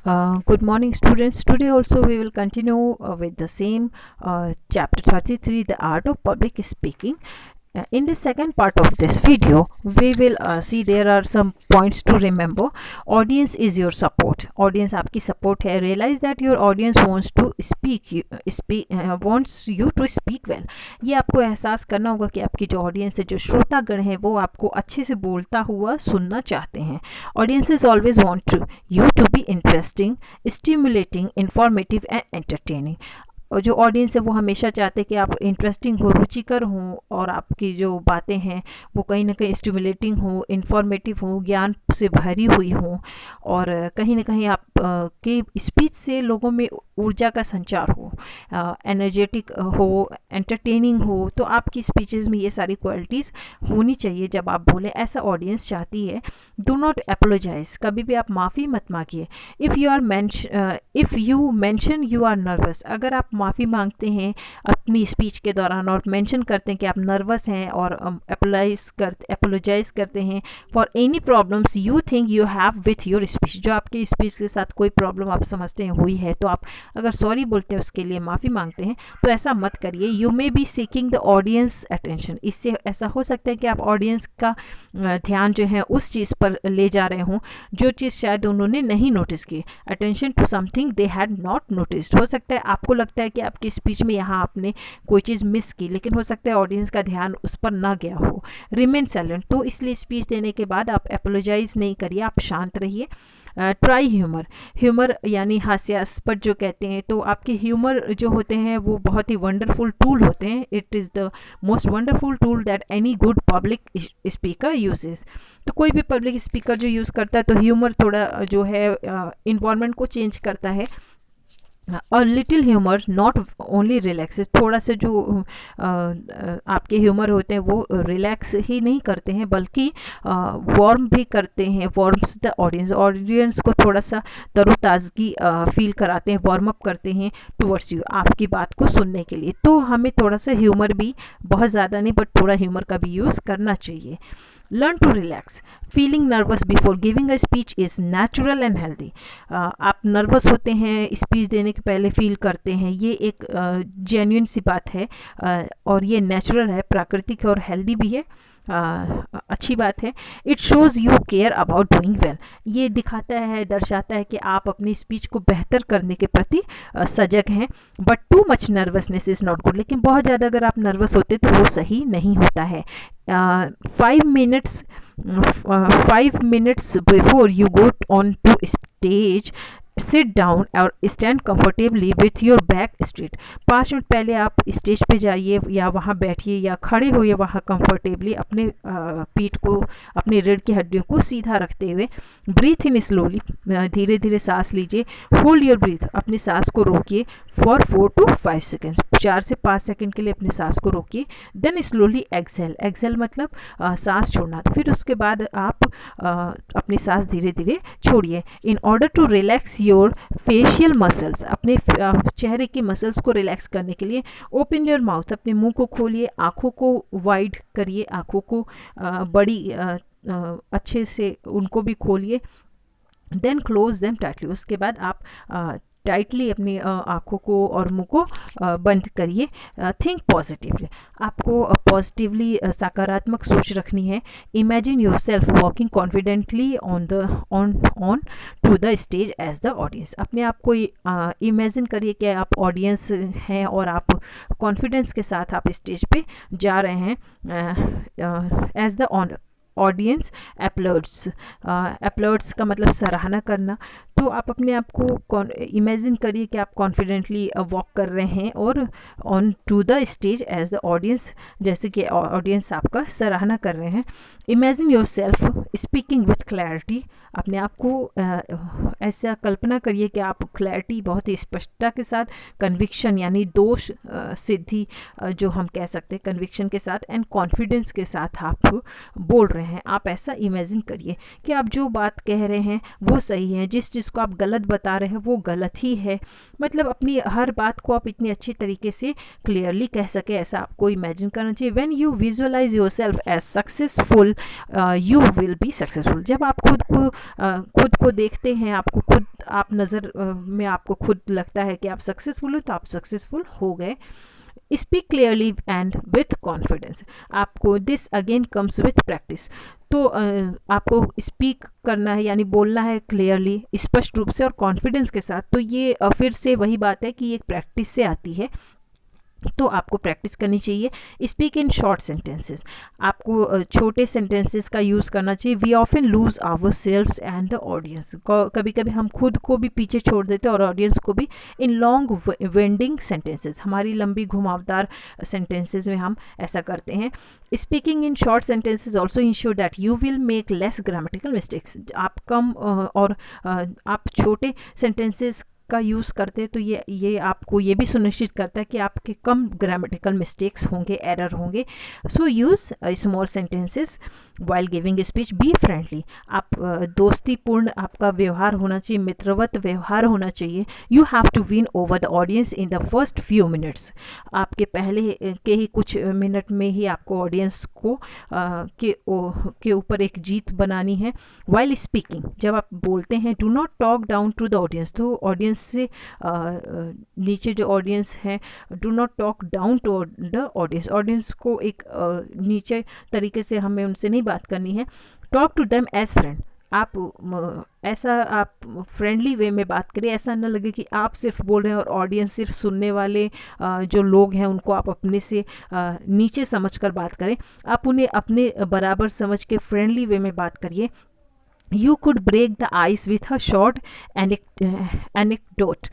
Good morning, students. Today also we will continue with the same chapter 33, the art of public speaking. In the second part of this video, we will see there are some points to remember. Audience is your support. Audience आपकी support है. Realize that your audience wants to wants you to speak well. ये आपको एहसास करना होगा कि आपकी जो ऑडियंस है, जो श्रोतागण है, वो आपको अच्छे से बोलता हुआ सुनना चाहते हैं. Audiences always want you to be interesting, stimulating, informative and entertaining. और जो ऑडियंस है वो हमेशा चाहते हैं कि आप इंटरेस्टिंग हो, रुचिकर हों, और आपकी जो बातें हैं वो कहीं ना कहीं स्टिमुलेटिंग हो, इंफॉर्मेटिव हो, ज्ञान से भरी हुई हों, और कहीं ना कहीं आप के स्पीच से लोगों में ऊर्जा का संचार हो, एनर्जेटिक हो, एंटरटेनिंग हो. तो आपकी स्पीचेस में ये सारी क्वालिटीज़ होनी चाहिए जब आप बोलें. ऐसा ऑडियंस चाहती है. Do not apologise. कभी भी आप माफ़ी मत मांगिए. If you mention you are nervous. अगर आप माफ़ी मांगते हैं अपनी स्पीच के दौरान और मेंशन करते हैं कि आप नर्वस हैं और एपोलोजाइज करते हैं for any problems you think you have with your speech, जो आपके स्पीच के साथ कोई प्रॉब्लम आप समझते हैं हुई है, तो आप अगर सॉरी बोलते हैं, उसके लिए माफ़ी मांगते हैं, तो ऐसा मत करिए. You may be seeking the audience attention. इससे ऐसा हो सकता है कि आप ऑडियंस का ध्यान जो है उस चीज़ पर ले जा रहे हों जो चीज़ शायद उन्होंने नहीं नोटिस की. Attention to something they had not noticed. हो सकता है आपको लगता है कि आपकी स्पीच में यहाँ आपने कोई चीज़ मिस की, लेकिन हो सकता है ऑडियंस का ध्यान उस पर ना गया हो. Remain silent. तो इसलिए स्पीच देने के बाद आप एपोलोजाइज नहीं करिए, आप शांत रहिए. Try humour. ह्यूमर यानी हास्यास्पद जो कहते हैं, तो आपके ह्यूमर जो होते हैं वो बहुत ही वंडरफुल टूल होते हैं. It is the most wonderful tool that any good public speaker uses. तो कोई भी पब्लिक स्पीकर जो यूज़ करता है, तो ह्यूमर थोड़ा जो है इन्वायरमेंट को चेंज करता है. और little humour not only relax. थोड़ा सा जो आपके ह्यूमर होते हैं वो रिलैक्स ही नहीं करते हैं बल्कि वार्म भी करते हैं. Warms the audience. ऑडियंस को थोड़ा सा तरोताज़गी फील कराते हैं, वार्म अप करते हैं टुवर्ड्स यू, आपकी बात को सुनने के लिए. तो हमें थोड़ा सा ह्यूमर भी, बहुत ज़्यादा नहीं बट थोड़ा ह्यूमर का भी यूज़ करना चाहिए. Learn to relax. Feeling nervous before giving a speech is natural and healthy. आप नर्वस होते हैं, स्पीच देने के पहले फील करते हैं, ये एक जेन्युइन सी बात है, और ये नेचुरल है, प्राकृतिक है और हेल्दी भी है. अच्छी बात है. It shows you care about doing well. ये दिखाता है, दर्शाता है कि आप अपनी स्पीच को बेहतर करने के प्रति सजग हैं. But too much nervousness is not good. लेकिन बहुत ज़्यादा अगर आप नर्वस होते तो वो सही नहीं होता है. 5 minutes before you go on to stage, sit down और stand comfortably with your back straight. 5 minute पहले आप स्टेज पे जाइए या वहाँ बैठिए या खड़े होइए वहाँ कंफर्टेबली, अपने पीठ को, अपनी रीढ़ की हड्डियों को सीधा रखते हुए. Breathe in slowly. धीरे धीरे सांस लीजिए. Hold your breath. अपनी सांस को रोकिए फॉर 4 to 5 सेकेंड्स. 4 से 5 सेकेंड के लिए अपनी सांस को रोकिए. Then slowly exhale. एक्सहेल मतलब सांस छोड़ना. फिर उसके बाद आप अपनी सांस धीरे धीरे छोड़िए. In order to relax your facial muscles. अपने चेहरे की मसल्स को रिलैक्स करने के लिए ओपन योर माउथ. अपने मुंह को खोलिए, आँखों को वाइड करिए, आँखों को बड़ी अच्छे से उनको भी खोलिए. Then close them tightly. उसके बाद आप टाइटली अपनी आँखों को और मुंह को बंद करिए. Think positively. आपको पॉजिटिवली सकारात्मक सोच रखनी है. Imagine yourself walking confidently on to the stage as the audience. अपने आप को इमेजिन करिए कि आप ऑडियंस हैं और आप कॉन्फिडेंस के साथ आप स्टेज पे जा रहे हैं. As the audience applauds. Applauds का मतलब सराहना करना. तो आप अपने आप को इमेजिन करिए कि आप कॉन्फिडेंटली वॉक कर रहे हैं और on to the stage as the audience, जैसे कि ऑडियंस आपका सराहना कर रहे हैं. Imagine yourself speaking with clarity. अपने आप को ऐसा कल्पना करिए कि आप क्लैरिटी, बहुत ही स्पष्टता के साथ, कन्विक्शन यानी दोष सिद्धि जो हम कह सकते हैं, कन्विक्शन के साथ एंड कॉन्फिडेंस के साथ आप बोल रहे हैं. आप ऐसा इमेजिन करिए कि आप जो बात कह रहे हैं वो सही है, जिस चीज़ को आप गलत बता रहे हैं वो गलत ही है. मतलब अपनी हर बात को आप इतनी अच्छी तरीके से क्लियरली कह सके, ऐसा आपको इमेजिन करना चाहिए. When you visualize yourself as successful you will be successful. जब आप खुद को देखते हैं, आपको खुद आप नज़र में आपको खुद लगता है कि आप सक्सेसफुल हो, तो आप सक्सेसफुल हो गए। Speak clearly and with confidence. आपको this again comes with practice. तो आपको स्पीक करना है, यानी बोलना है क्लियरली, स्पष्ट रूप से और कॉन्फिडेंस के साथ। तो ये फिर से वही बात है कि ये प्रैक्टिस से आती है, तो आपको प्रैक्टिस करनी चाहिए। Speak in short sentences. आपको छोटे सेंटेंसेस का यूज़ करना चाहिए। We often lose ourselves and the audience. कभी कभी हम खुद को भी पीछे छोड़ देते हैं और ऑडियंस को भी, इन लॉन्ग वेंडिंग सेंटेंसेस। हमारी लंबी घुमावदार सेंटेंसेस में हम ऐसा करते हैं। Speaking in short sentences also ensure that you will make less grammatical mistakes. आप कम और आप छोटे सेंटेंसेस का यूज़ करते हैं, तो ये आपको ये भी सुनिश्चित करता है कि आपके कम ग्रामेटिकल मिस्टेक्स होंगे, एरर होंगे। So use small sentences while giving speech. Be friendly. आप दोस्तीपूर्ण आपका व्यवहार होना चाहिए, मित्रवत व्यवहार होना चाहिए। You have to win over the audience in the first few minutes. आपके पहले के ही कुछ मिनट में ही आपको ऑडियंस को के ऊपर एक जीत बनानी है। वाइल स्पीकिंग, जब आप बोलते हैं, do not talk down to the audience. तो ऑडियंस से नीचे जो ऑडियंस है, do not talk down to the audience. Audience को एक नीचे तरीके से हमें उनसे नहीं बात करनी है। Talk to them as friend. आप ऐसा आप फ्रेंडली वे में बात करें, ऐसा ना लगे कि आप सिर्फ बोल रहे हैं और ऑडियंस सिर्फ सुनने वाले जो लोग हैं उनको आप अपने से नीचे समझकर बात करें। आप उन्हें अपने बराबर समझ के फ्रेंडली वे में बात करिए। You could break the ice with a short anecdote.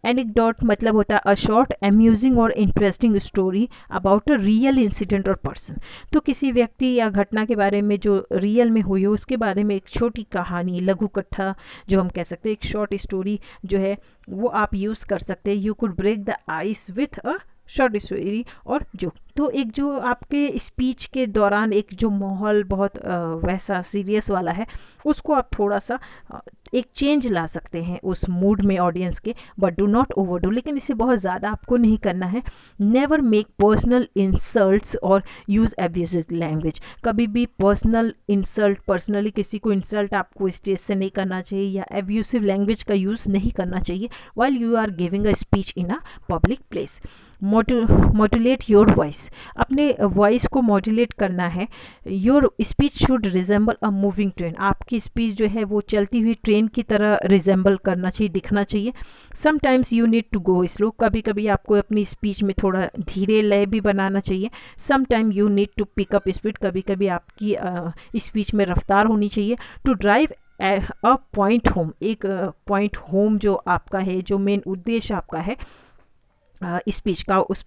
Anecdote मतलब होता है a short, amusing और interesting story about a real incident or person. तो किसी व्यक्ति या घटना के बारे में जो रियल में हुई हो, उसके बारे में एक छोटी कहानी, लघु कथा जो हम कह सकते हैं, एक शॉर्ट स्टोरी जो है वो आप यूज़ कर सकते हैं। You could break the ice with a short story और जो, तो एक जो आपके स्पीच के दौरान एक जो माहौल बहुत वैसा सीरियस वाला है, उसको आप थोड़ा सा एक चेंज ला सकते हैं उस मूड में ऑडियंस के। बट डू नॉट ओवरडू, लेकिन इसे बहुत ज़्यादा आपको नहीं करना है। नेवर मेक पर्सनल इंसल्ट्स और यूज़ एब्यूजिव लैंग्वेज। कभी भी पर्सनल इंसल्ट, पर्सनली किसी को इंसल्ट आपको स्टेज से नहीं करना चाहिए, या एब्यूसिव लैंग्वेज का यूज़ नहीं करना चाहिए while you are giving a speech in a public place. Modulate your voice. अपने वॉइस को मॉड्यूलेट करना है। Your speech should resemble a moving train. आपकी स्पीच जो है वो चलती हुई ट्रेन की तरह रिजेंबल करना चाहिए, दिखना चाहिए। Sometimes you need to go slow. कभी कभी आपको अपनी स्पीच में थोड़ा धीरे लय भी बनाना चाहिए। Sometime you need to pick up speed. कभी कभी आपकी स्पीच में रफ्तार होनी चाहिए। To drive a point home. एक पॉइंट होम जो आपका है, जो मेन उद्देश्य आपका है स्पीच का, उस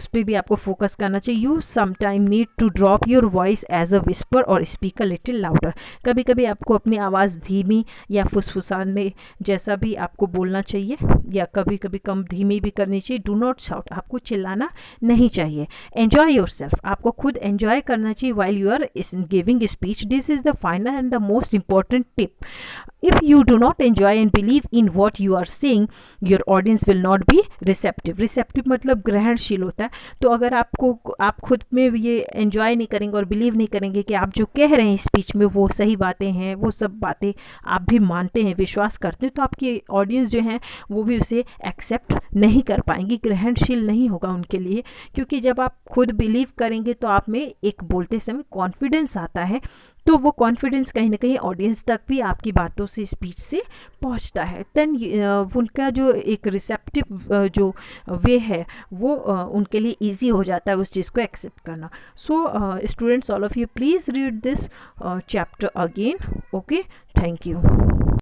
पर भी आपको फोकस करना चाहिए। You sometime need to drop your voice as a whisper और स्पीक अ लिटिल लाउडर। कभी कभी आपको अपनी आवाज़ धीमी या फुसफुसाने जैसा भी आपको बोलना चाहिए, या कभी कभी कम धीमी भी करनी चाहिए। Do not shout. आपको चिल्लाना नहीं चाहिए। Enjoy yourself. आपको खुद एन्जॉय करना चाहिए while you are giving speech. This is the final and the most important tip. If you do not enjoy and believe in what you are saying, your audience will not be receptive मतलब ग्रहणशील होता है। तो अगर आप खुद में ये एंजॉय नहीं करेंगे और बिलीव नहीं करेंगे कि आप जो कह रहे हैं स्पीच में वो सही बातें हैं, वो सब बातें आप भी मानते हैं, विश्वास करते हैं, तो आपकी ऑडियंस जो है वो भी उसे एक्सेप्ट नहीं कर पाएंगी, ग्रहणशील नहीं होगा उनके लिए। क्योंकि जब आप खुद बिलीव करेंगे तो आप में एक बोलते समय कॉन्फिडेंस आता है, तो वो कॉन्फिडेंस कहीं ना कहीं ऑडियंस तक भी आपकी बातों से, स्पीच से पहुंचता है। देन उनका जो एक रिसेप्टिव जो वे है वो उनके लिए इजी हो जाता है उस चीज़ को एक्सेप्ट करना। So students, all of you please read this chapter again. Okay, thank you.